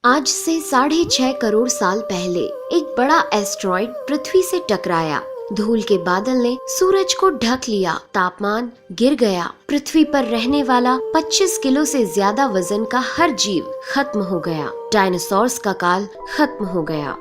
आज से 6.5 करोड़ साल पहले एक बड़ा एस्ट्रॉइड पृथ्वी से टकराया। धूल के बादल ने सूरज को ढक लिया, तापमान गिर गया। पृथ्वी पर रहने वाला 25 किलो से ज्यादा वजन का हर जीव खत्म हो गया। डायनासोर्स का काल खत्म हो गया।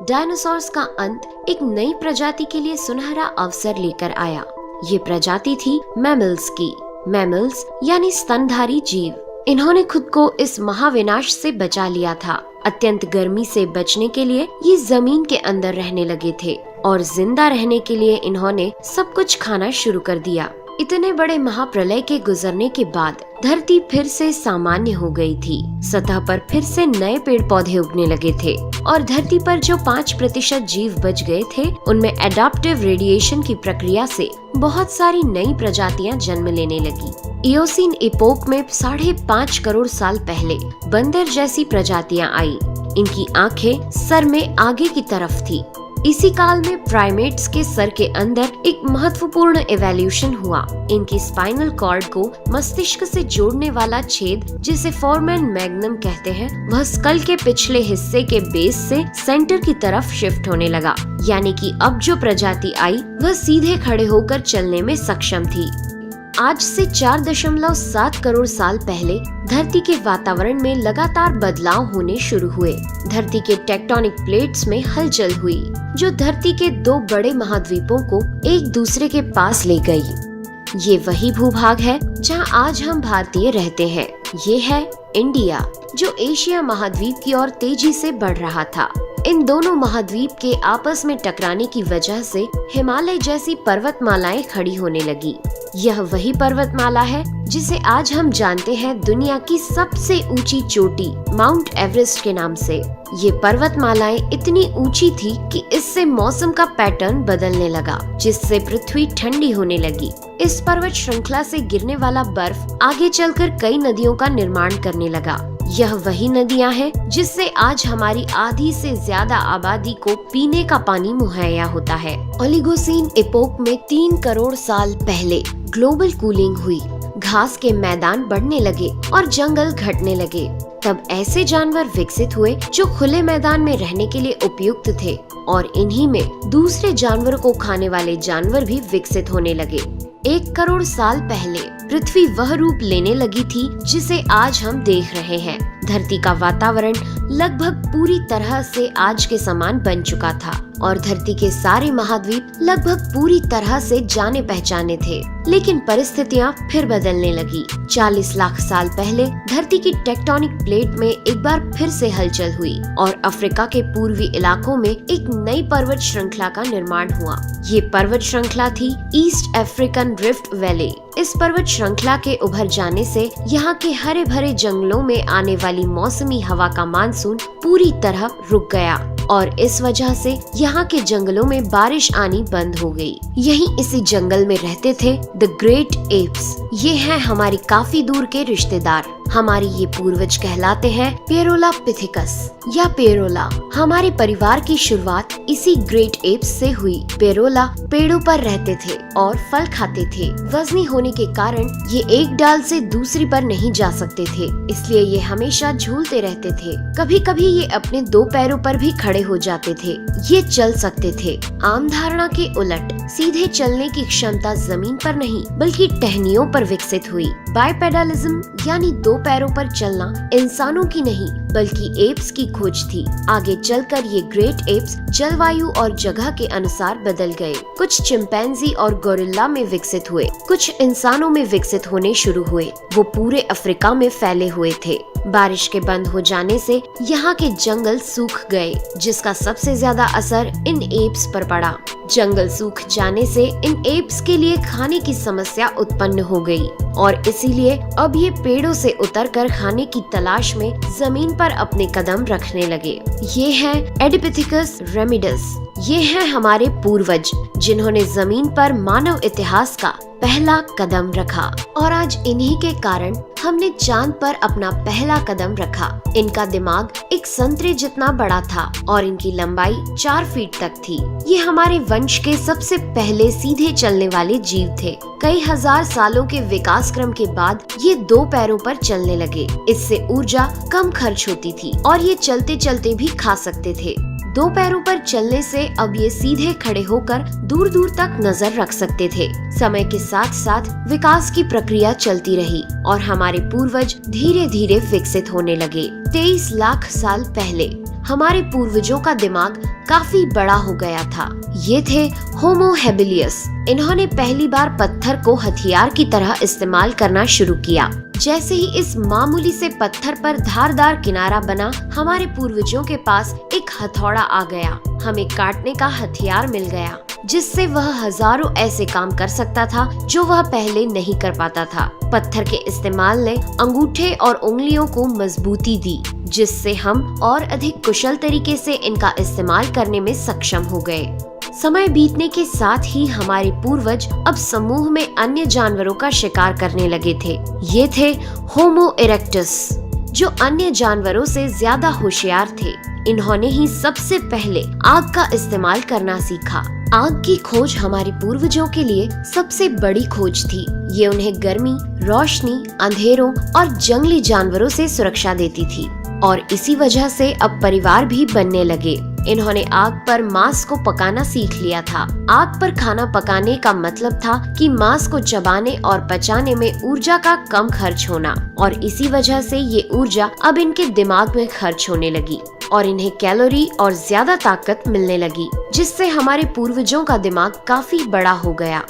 डायनासोर्स का अंत एक नई प्रजाति के लिए सुनहरा अवसर लेकर आया। ये प्रजाति थी मैमल्स की। मैमल्स यानी स्तनधारी जीव। इन्होंने खुद को इस महाविनाश से बचा लिया था। अत्यंत गर्मी से बचने के लिए ये जमीन के अंदर रहने लगे थे और जिंदा रहने के लिए इन्होंने सब कुछ खाना शुरू कर दिया। इतने बड़े महाप्रलय के गुजरने के बाद धरती फिर से सामान्य हो गई थी। सतह पर फिर से नए पेड़ पौधे उगने लगे थे और धरती पर जो 5% जीव बच गए थे, उनमें एडाप्टिव रेडिएशन की प्रक्रिया से बहुत सारी नई प्रजातियां जन्म लेने लगी। इयोसीन इपोक में 5.5 करोड़ साल पहले बंदर जैसी प्रजातियां आई। इनकी आंखें सर में आगे की तरफ थी। इसी काल में प्राइमेट्स के सर के अंदर एक महत्वपूर्ण एवोल्यूशन हुआ। इनकी स्पाइनल कॉर्ड को मस्तिष्क से जोड़ने वाला छेद, जिसे फोरमेन मैग्नम कहते हैं, वह स्कल के पिछले हिस्से के बेस से सेंटर की तरफ शिफ्ट होने लगा। यानी कि अब जो प्रजाति आई वह सीधे खड़े होकर चलने में सक्षम थी। आज से 4.7 करोड़ साल पहले धरती के वातावरण में लगातार बदलाव होने शुरू हुए। धरती के टेक्टोनिक प्लेट्स में हलचल हुई, जो धरती के 2 बड़े महाद्वीपों को एक दूसरे के पास ले गई। ये वही भूभाग है जहां आज हम भारतीय रहते हैं। ये है इंडिया, जो एशिया महाद्वीप की ओर तेजी से बढ़ रहा था। इन दोनों महाद्वीप के आपस में टकराने की वजह से हिमालय जैसी पर्वतमालाएं खड़ी होने लगी। यह वही पर्वतमाला है जिसे आज हम जानते हैं दुनिया की सबसे ऊंची चोटी माउंट एवरेस्ट के नाम से। ये पर्वतमालाएं इतनी ऊंची थी कि इससे मौसम का पैटर्न बदलने लगा, जिससे पृथ्वी ठंडी होने लगी। इस पर्वत श्रृंखला से गिरने वाला बर्फ आगे चलकर कई नदियों का निर्माण करने लगा। यह वही नदियां हैं जिससे आज हमारी आधी से ज्यादा आबादी को पीने का पानी मुहैया होता है। ओलिगोसीन इपोक में 3 करोड़ साल पहले ग्लोबल कूलिंग हुई। घास के मैदान बढ़ने लगे और जंगल घटने लगे। तब ऐसे जानवर विकसित हुए जो खुले मैदान में रहने के लिए उपयुक्त थे, और इन्हीं में दूसरे जानवरों को खाने वाले जानवर भी विकसित होने लगे। 1 करोड़ साल पहले पृथ्वी वह रूप लेने लगी थी जिसे आज हम देख रहे हैं। धरती का वातावरण लगभग पूरी तरह से आज के समान बन चुका था और धरती के सारे महाद्वीप लगभग पूरी तरह से जाने पहचाने थे। लेकिन परिस्थितियां फिर बदलने लगी। 40 लाख साल पहले धरती की टेक्टोनिक प्लेट में एक बार फिर से हलचल हुई और अफ्रीका के पूर्वी इलाकों में एक नई पर्वत श्रृंखला का निर्माण हुआ। ये पर्वत श्रृंखला थी ईस्ट अफ्रीकन रिफ्ट वैली। इस पर्वत श्रृंखला के उभर जाने से यहाँ के हरे भरे जंगलों में आने वाली मौसमी हवा का मानसून पूरी तरह रुक गया और इस वजह से यहाँ के जंगलों में बारिश आनी बंद हो गई। यहीं इसी जंगल में रहते थे द ग्रेट एप्स। ये हैं हमारी काफी दूर के रिश्तेदार। हमारे ये पूर्वज कहलाते हैं पेरोलापिथिकस या पेरोला। हमारे परिवार की शुरुआत इसी ग्रेट एप्स से हुई। पेरोला पेड़ों पर रहते थे और फल खाते थे। वजनी होने के कारण ये एक डाल से दूसरी पर नहीं जा सकते थे, इसलिए ये हमेशा झूलते रहते थे। कभी कभी ये अपने 2 पैरों पर भी खड़े हो जाते थे। ये चल सकते थे। आम धारणा के उलट सीधे चलने की क्षमता जमीन पर नहीं बल्कि टहनियों पर विकसित हुई। बाइपेडलिज्म यानी 2 पैरों पर चलना इंसानों की नहीं बल्कि एप्स की खोज थी। आगे चलकर ये ग्रेट एप्स जलवायु और जगह के अनुसार बदल गए। कुछ चिंपैंजी और गोरिल्ला में विकसित हुए, कुछ इंसानों में विकसित होने शुरू हुए। वो पूरे अफ्रीका में फैले हुए थे। बारिश के बंद हो जाने से यहाँ के जंगल सूख गए, जिसका सबसे ज्यादा असर इन एप्स पर पड़ा। जंगल सूख जाने से इन एप्स के लिए खाने की समस्या उत्पन्न हो गई और इसीलिए अब ये पेड़ों से उतरकर खाने की तलाश में जमीन पर अपने कदम रखने लगे। ये है एडिपिथिकस रेमिडस ये हैं हमारे पूर्वज, जिन्होंने जमीन पर मानव इतिहास का पहला कदम रखा और आज इन्हीं के कारण हमने चांद पर अपना पहला कदम रखा। इनका दिमाग एक संतरे जितना बड़ा था और इनकी लंबाई 4 फीट तक थी। ये हमारे वंश के सबसे पहले सीधे चलने वाले जीव थे। कई हजार सालों के विकास क्रम के बाद ये 2 पैरों पर चलने लगे। इससे ऊर्जा कम खर्च होती थी और ये चलते चलते भी खा सकते थे। 2 पैरों पर चलने से अब ये सीधे खड़े होकर दूर दूर तक नजर रख सकते थे। समय के साथ साथ विकास की प्रक्रिया चलती रही और हमारे पूर्वज धीरे धीरे विकसित होने लगे। 23 लाख साल पहले हमारे पूर्वजों का दिमाग काफी बड़ा हो गया था। ये थे होमो हेबिलियस। इन्होंने पहली बार पत्थर को हथियार की तरह इस्तेमाल करना शुरू किया। जैसे ही इस मामूली से पत्थर पर धारदार किनारा बना, हमारे पूर्वजों के पास एक हथौड़ा आ गया। हमें काटने का हथियार मिल गया, जिससे वह हजारों ऐसे काम कर सकता था जो वह पहले नहीं कर पाता था। पत्थर के इस्तेमाल ने अंगूठे और उंगलियों को मजबूती दी, जिससे हम और अधिक कुशल तरीके से इनका इस्तेमाल करने में सक्षम हो गए। समय बीतने के साथ ही हमारे पूर्वज अब समूह में अन्य जानवरों का शिकार करने लगे थे। ये थे होमो इरेक्टस, जो अन्य जानवरों से ज्यादा होशियार थे। इन्होंने ही सबसे पहले आग का इस्तेमाल करना सीखा। आग की खोज हमारे पूर्वजों के लिए सबसे बड़ी खोज थी। ये उन्हें गर्मी, रोशनी, अंधेरों और जंगली जानवरों से सुरक्षा देती थी और इसी वजह से अब परिवार भी बनने लगे। इन्होंने आग पर मांस को पकाना सीख लिया था। आग पर खाना पकाने का मतलब था कि मांस को चबाने और पचाने में ऊर्जा का कम खर्च होना और इसी वजह से ये ऊर्जा अब इनके दिमाग में खर्च होने लगी और इन्हें कैलोरी और ज्यादा ताकत मिलने लगी, जिससे हमारे पूर्वजों का दिमाग काफी बड़ा हो गया।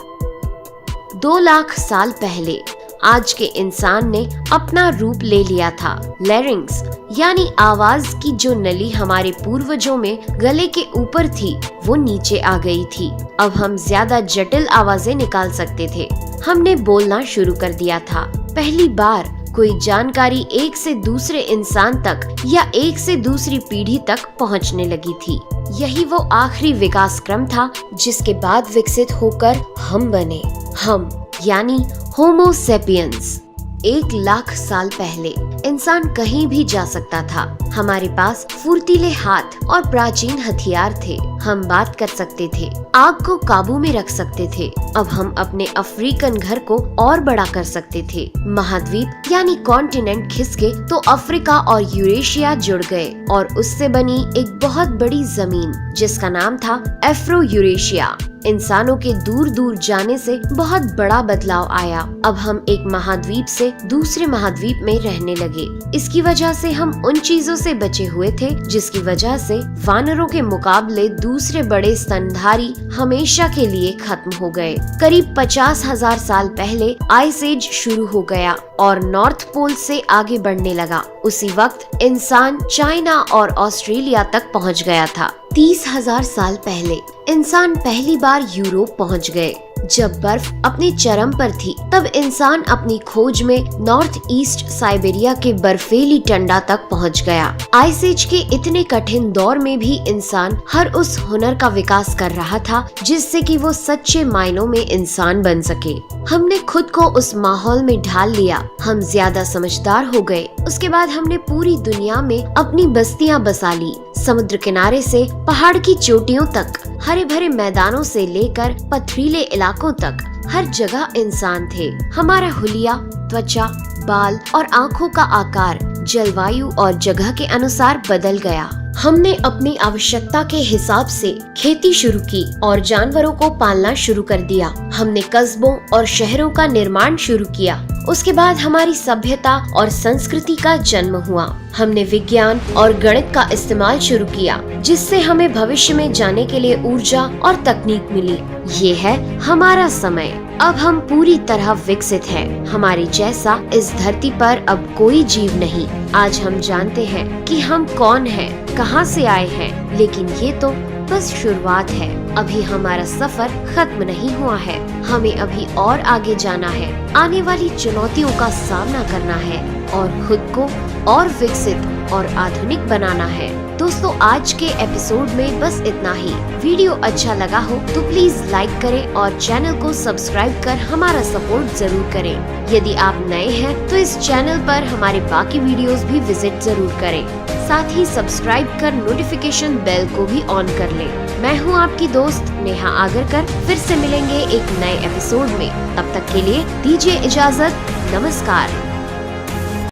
2 लाख साल पहले आज के इंसान ने अपना रूप ले लिया था। लैरिंग्स यानी आवाज की जो नली हमारे पूर्वजों में गले के ऊपर थी, वो नीचे आ गई थी। अब हम ज्यादा जटिल आवाजें निकाल सकते थे। हमने बोलना शुरू कर दिया था। पहली बार कोई जानकारी एक से दूसरे इंसान तक या एक से दूसरी पीढ़ी तक पहुंचने लगी थी। यही वो आखिरी विकास क्रम था जिसके बाद विकसित होकर हम बने। हम यानी होमो सेपियंस। 1 लाख साल पहले इंसान कहीं भी जा सकता था। हमारे पास फुर्तीले हाथ और प्राचीन हथियार थे। हम बात कर सकते थे, आग को काबू में रख सकते थे। अब हम अपने अफ्रीकन घर को और बड़ा कर सकते थे। महाद्वीप यानी कॉन्टिनेंट खिसके तो अफ्रीका और यूरेशिया जुड़ गए और उससे बनी एक बहुत बड़ी जमीन जिसका नाम था एफ्रो यूरेशिया। इंसानों के दूर दूर जाने से बहुत बड़ा बदलाव आया। अब हम एक महाद्वीप से दूसरे महाद्वीप में रहने लगे। इसकी वजह से हम उन चीजों से बचे हुए थे जिसकी वजह से वानरों के मुकाबले दूसरे बड़े स्तनधारी हमेशा के लिए खत्म हो गए। करीब 50,000 साल पहले आइस एज शुरू हो गया और नॉर्थ पोल से आगे बढ़ने लगा। उसी वक्त इंसान चाइना और ऑस्ट्रेलिया तक पहुंच गया था। 30,000 साल पहले इंसान पहली बार यूरोप पहुंच गए। जब बर्फ अपने चरम पर थी, तब इंसान अपनी खोज में नॉर्थ ईस्ट साइबेरिया के बर्फीली टंडा तक पहुंच गया। आइस एज के इतने कठिन दौर में भी इंसान हर उस हुनर का विकास कर रहा था जिससे कि वो सच्चे मायनों में इंसान बन सके। हमने खुद को उस माहौल में ढाल लिया। हम ज्यादा समझदार हो गए। उसके बाद हमने पूरी दुनिया में अपनी बस्तियां बसा ली। समुद्र किनारे से पहाड़ की चोटियों तक, हरे भरे मैदानों से लेकर पथरीले इलाकों तक हर जगह इंसान थे। हमारा हुलिया, त्वचा, बाल और आँखों का आकार जलवायु और जगह के अनुसार बदल गया। हमने अपनी आवश्यकता के हिसाब से खेती शुरू की और जानवरों को पालना शुरू कर दिया। हमने कस्बों और शहरों का निर्माण शुरू किया। उसके बाद हमारी सभ्यता और संस्कृति का जन्म हुआ। हमने विज्ञान और गणित का इस्तेमाल शुरू किया, जिससे हमें भविष्य में जाने के लिए ऊर्जा और तकनीक मिली। ये है हमारा समय। अब हम पूरी तरह विकसित हैं। हमारे जैसा इस धरती पर अब कोई जीव नहीं। आज हम जानते हैं कि हम कौन हैं, कहां से आए हैं, लेकिन ये तो बस शुरुआत है। अभी हमारा सफर खत्म नहीं हुआ है। हमें अभी और आगे जाना है, आने वाली चुनौतियों का सामना करना है और खुद को और विकसित और आधुनिक बनाना है। दोस्तों आज के एपिसोड में बस इतना ही। वीडियो अच्छा लगा हो तो प्लीज लाइक करें और चैनल को सब्सक्राइब कर हमारा सपोर्ट जरूर करें। यदि आप नए हैं तो इस चैनल पर हमारे बाकी वीडियोस भी विजिट जरूर करें। साथ ही सब्सक्राइब कर नोटिफिकेशन बेल को भी ऑन कर लें। मैं हूं आपकी दोस्त नेहा आगरकर। फिर से मिलेंगे एक नए एपिसोड में। तब तक के लिए दीजिए इजाजत। नमस्कार।